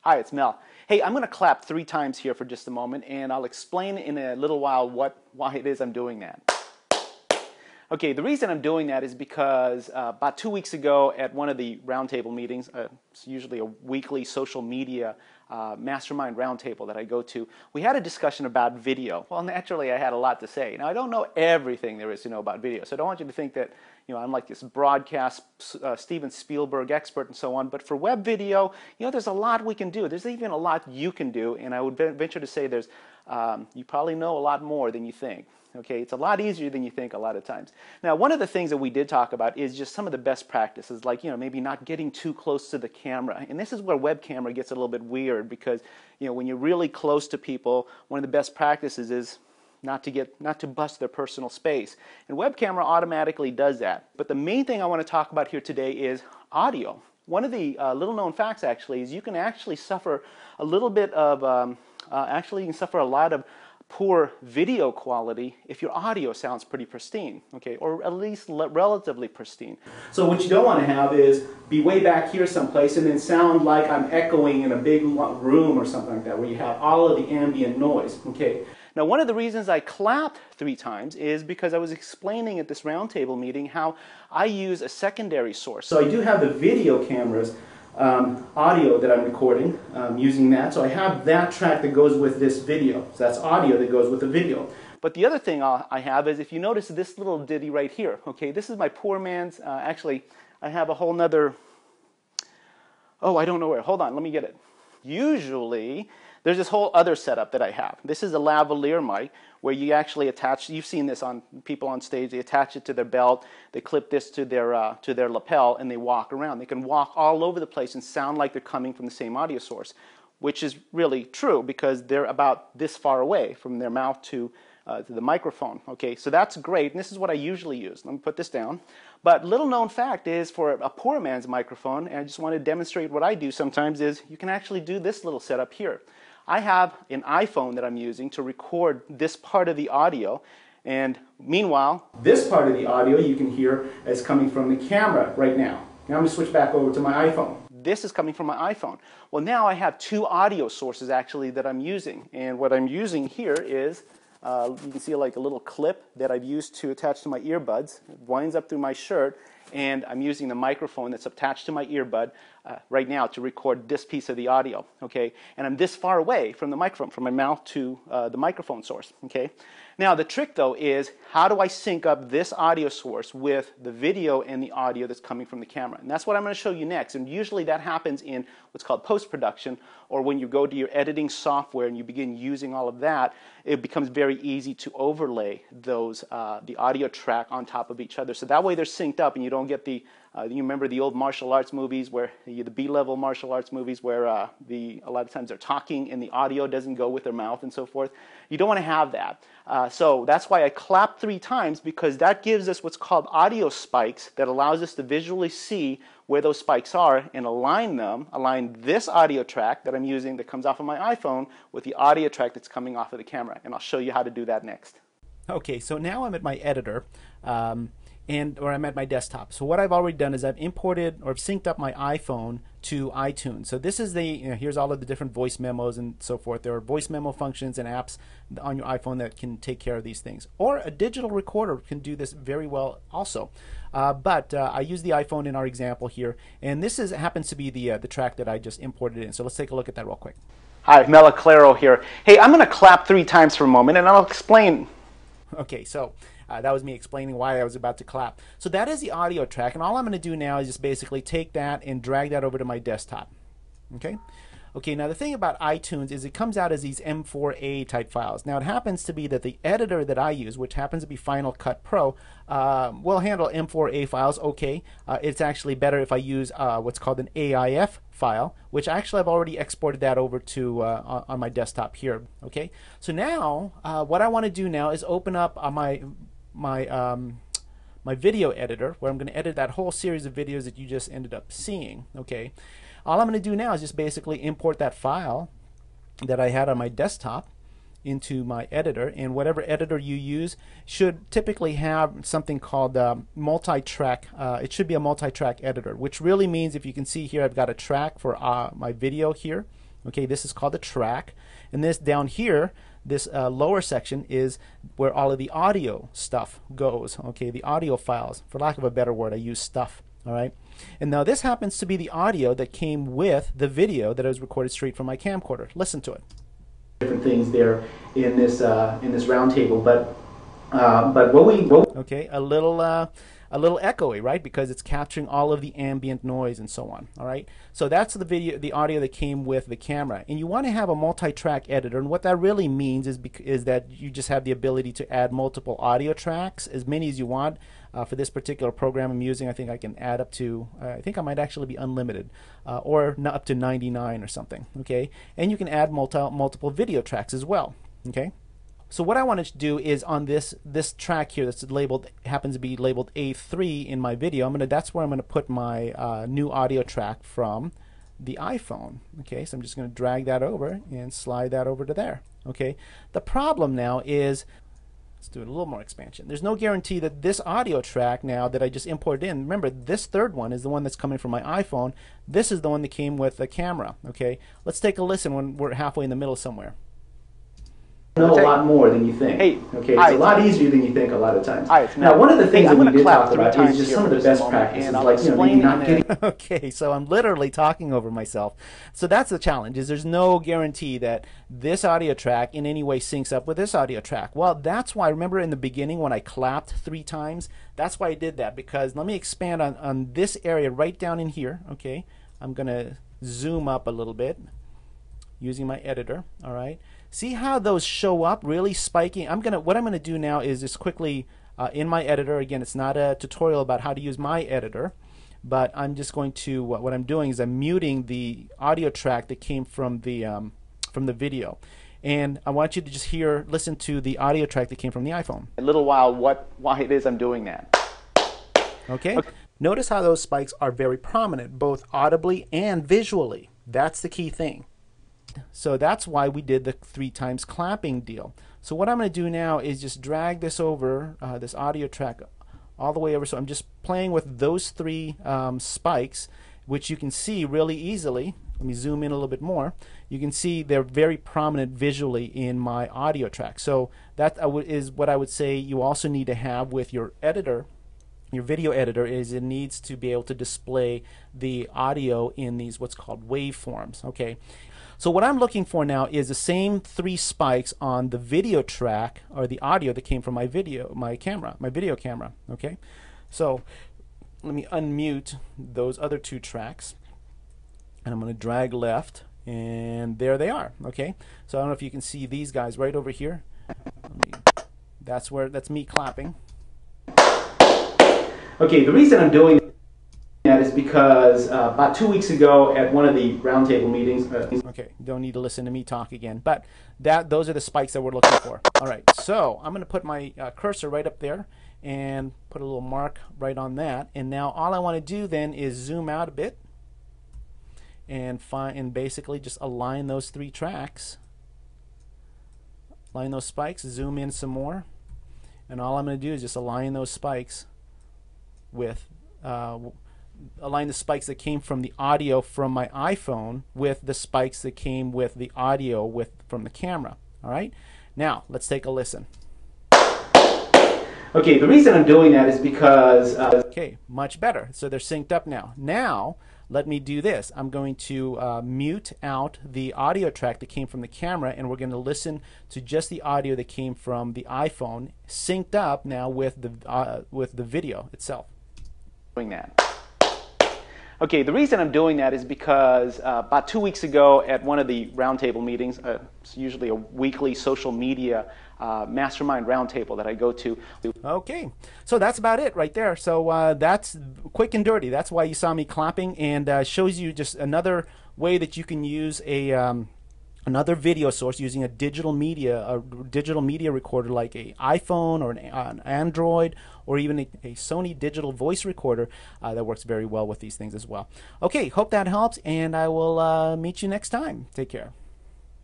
Hi, it's Mel. Hey, I'm going to clap 3 times here for just a moment, and I'll explain in a little while why it is I'm doing that. Okay, the reason I'm doing that is because about 2 weeks ago at one of the roundtable meetings, it's usually a weekly social media mastermind roundtable that I go to, we had a discussion about video. Well, naturally, I had a lot to say. Now, I don't know everything there is to know about video, so I don't want you to think that I'm like this broadcast Steven Spielberg expert and so on. But for web video, there's a lot we can do. There's even a lot you can do, and I would venture to say there's you probably know a lot more than you think. Okay, it's a lot easier than you think a lot of times. Now, one of the things that we did talk about is just some of the best practices, like maybe not getting too close to the camera. And this is where web camera gets a little bit weird because when you're really close to people, one of the best practices is not to bust their personal space. And web camera automatically does that. But the main thing I want to talk about here today is audio. One of the little known facts actually is you can actually suffer a little bit of you can suffer a lot of poor video quality if your audio sounds pretty pristine, okay, or at least relatively pristine. So what you don't want to have is be way back here someplace and then sound like I'm echoing in a big room or something like that where you have all of the ambient noise, okay. Now, one of the reasons I clapped 3 times is because I was explaining at this roundtable meeting how I use a secondary source. So I do have the video cameras audio that I'm recording using that. So I have that track that goes with this video. So that's audio that goes with the video. But the other thing I have is, if you notice this little ditty right here, okay, this is my poor man's, actually, I have a whole nother, I don't know where, hold on, let me get it. Usually, there's this whole other setup that I have. This is a lavalier mic where you actually attach, you've seen this on people on stage, they attach it to their belt, they clip this to their lapel, and they walk around. They can walk all over the place and sound like they're coming from the same audio source, which is really true because they're about this far away from their mouth to the microphone. Okay, so that's great, and this is what I usually use. Let me put this down. But little known fact is, for a poor man's microphone, and I just want to demonstrate what I do sometimes, is you can actually do this little setup here. I have an iPhone that I'm using to record this part of the audio, and meanwhile, this part of the audio you can hear is coming from the camera right now. Now I'm going to switch back over to my iPhone. This is coming from my iPhone. Well, now I have 2 audio sources actually that I'm using, and what I'm using here is you can see like a little clip that I've used to attach to my earbuds. It winds up through my shirt, and I'm using the microphone that's attached to my earbud right now to record this piece of the audio, okay? And I'm this far away from the microphone, from my mouth to the microphone source, okay? Now, the trick, though, is how do I sync up this audio source with the video and the audio that's coming from the camera? And that's what I'm going to show you next. And usually that happens in what's called post-production, or when you go to your editing software and you begin using all of that, it becomes very easy to overlay those the audio track on top of each other. So that way they're synced up and you don't get the you remember the old martial arts movies, where the B-level martial arts movies, where a lot of times they're talking and the audio doesn't go with their mouth and so forth. You don't want to have that. So that's why I clap 3 times, because that gives us what's called audio spikes that allows us to visually see where those spikes are and align this audio track that I'm using that comes off of my iPhone with the audio track that's coming off of the camera. And I'll show you how to do that next. Okay, so now I'm at my editor. Or I'm at my desktop. So what I've already done is I've imported or synced up my iPhone to iTunes. So this is here's all of the different voice memos and so forth. There are voice memo functions and apps on your iPhone that can take care of these things. Or a digital recorder can do this very well also. But I use the iPhone in our example here, and this happens to be the track that I just imported in. So let's take a look at that real quick. Hi, Mel Claro here. Hey, I'm going to clap 3 times for a moment, and I'll explain. Okay, so that was me explaining why I was about to clap. So that is the audio track, and all I'm going to do now is just basically take that and drag that over to my desktop. Okay? Okay, now the thing about iTunes is it comes out as these M4A type files. Now it happens to be that the editor that I use, which happens to be Final Cut Pro, will handle M4A files, okay. It's actually better if I use what's called an AIF file, which actually I've already exported that over to on my desktop here. Okay, so now what I want to do now is open up my video editor, where I'm going to edit that whole series of videos that you just ended up seeing. Okay, all I'm going to do now is just basically import that file that I had on my desktop into my editor, and whatever editor you use should typically have something called multi-track. It should be a multi-track editor, which really means, if you can see here, I've got a track for my video here. Okay, this is called the track, and this down here, this lower section is where all of the audio stuff goes. Okay, the audio files. For lack of a better word, I use stuff. All right, and now this happens to be the audio that came with the video that I was recorded straight from my camcorder. Listen to it. Different things there in this roundtable, but okay, a little echoey, right? Because it's capturing all of the ambient noise and so on. All right, so that's the audio that came with the camera, and you want to have a multi-track editor, and what that really means is that you just have the ability to add multiple audio tracks, as many as you want. For this particular program I'm using, I think I can add up to, I think I might actually be unlimited, or up to 99 or something. Okay, and you can add multiple video tracks as well. Okay. So what I wanted to do is on this track here that's labeled, happens to be labeled A3 in my video, that's where I'm going to put my new audio track from the iPhone. Okay, so I'm just going to drag that over and slide that over to there. Okay, the problem now is, let's do it a little more expansion. There's no guarantee that this audio track now that I just imported in, remember this third one is the one that's coming from my iPhone. This is the one that came with the camera. Okay, let's take a listen when we're halfway in the middle somewhere. Know a lot more than you think. Hey, okay, it's a lot easier than you think a lot of times. Now, one of the things that we did talk about is just some of the best practices, like maybe not getting. Okay, so I'm literally talking over myself. So that's the challenge. Is there's no guarantee that this audio track in any way syncs up with this audio track. Well, that's why. Remember in the beginning when I clapped 3 times? That's why I did that, because let me expand on this area right down in here. Okay, I'm gonna zoom up a little bit using my editor. All right. See how those show up really spiking? What I'm gonna do now is just quickly in my editor. Again, it's not a tutorial about how to use my editor, but I'm just going to what I'm doing is I'm muting the audio track that came from the video, and I want you to just listen to the audio track that came from the iPhone. A little while, why it is I'm doing that. Okay. Notice how those spikes are very prominent, both audibly and visually. That's the key thing. So that's why we did the 3 times clapping deal. So what I'm going to do now is just drag this over, this audio track all the way over. So I'm just playing with those 3 spikes, which you can see really easily. Let me zoom in a little bit more. You can see they're very prominent visually in my audio track. So that is what I would say you also need to have with your editor. Your video editor is it needs to be able to display the audio in these what's called waveforms. Okay. So what I'm looking for now is the same 3 spikes on the video track, or the audio that came from my video camera. Okay, so let me unmute those other 2 tracks, and I'm going to drag left, and there they are. Okay, so I don't know if you can see these guys right over here. That's me clapping. Okay, the reason I'm doing that is because about 2 weeks ago at one of the roundtable meetings. Okay, don't need to listen to me talk again, but those are the spikes that we're looking for. All right, so I'm going to put my cursor right up there and put a little mark right on that. And now all I want to do then is zoom out a bit and basically just align those 3 tracks. Align those spikes, zoom in some more, and all I'm going to do is just align those spikes with align the spikes that came from the audio from my iPhone with the spikes that came with the audio from the camera. All right, now let's take a listen. Okay, the reason I'm doing that is because okay, much better. So they're synced up now. Now let me do this. I'm going to mute out the audio track that came from the camera, and we're going to listen to just the audio that came from the iPhone, synced up now with the video itself. Doing that. Okay, the reason I'm doing that is because about 2 weeks ago at one of the roundtable meetings, it's usually a weekly social media mastermind roundtable that I go to. Okay, so that's about it right there. So that's quick and dirty. That's why you saw me clapping, and shows you just another way that you can use another video source using a digital media recorder like an iPhone or an Android, or even a Sony digital voice recorder that works very well with these things as well. Okay, hope that helps, and I will meet you next time. Take care.